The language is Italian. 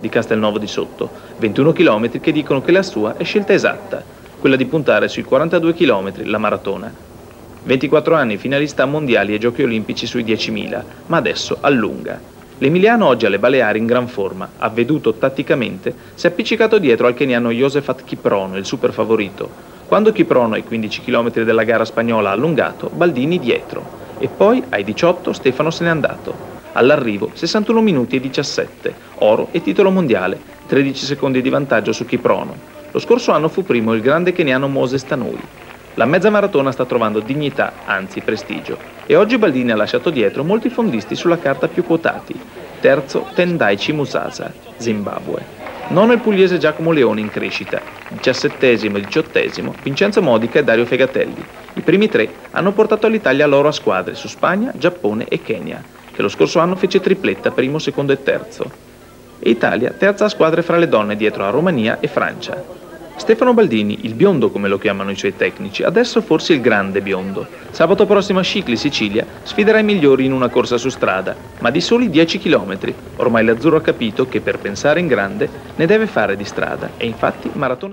di Castelnuovo di Sotto, 21 km che dicono che la sua è scelta esatta, quella di puntare sui 42 km, la maratona. 24 anni, finalista a mondiali e giochi olimpici sui 10.000, ma adesso allunga. L'emiliano oggi alle Baleari in gran forma, avveduto tatticamente, si è appiccicato dietro al keniano Josephat Kiprono, il super favorito. Quando Kiprono ai 15 km della gara spagnola ha allungato, Baldini dietro. E poi ai 18 Stefano se n'è andato. All'arrivo 61 minuti e 17, oro e titolo mondiale, 13 secondi di vantaggio su Kiprono. Lo scorso anno fu primo il grande keniano Moses Tanui. La mezza maratona sta trovando dignità, anzi prestigio, e oggi Baldini ha lasciato dietro molti fondisti sulla carta più quotati. Terzo Tendaichi Musasa, Zimbabwe. Nono il pugliese Giacomo Leone in crescita, 17esimo e 18esimo Vincenzo Modica e Dario Fegatelli. I primi tre hanno portato all'Italia l'oro a squadre su Spagna, Giappone e Kenya, che lo scorso anno fece tripletta primo, secondo e terzo. E Italia terza a squadre fra le donne dietro a Romania e Francia. Stefano Baldini, il biondo come lo chiamano i suoi tecnici, adesso forse il grande biondo. Sabato prossimo a Scicli, Sicilia, sfiderà i migliori in una corsa su strada, ma di soli 10 km. Ormai l'azzurro ha capito che per pensare in grande ne deve fare di strada e infatti maratona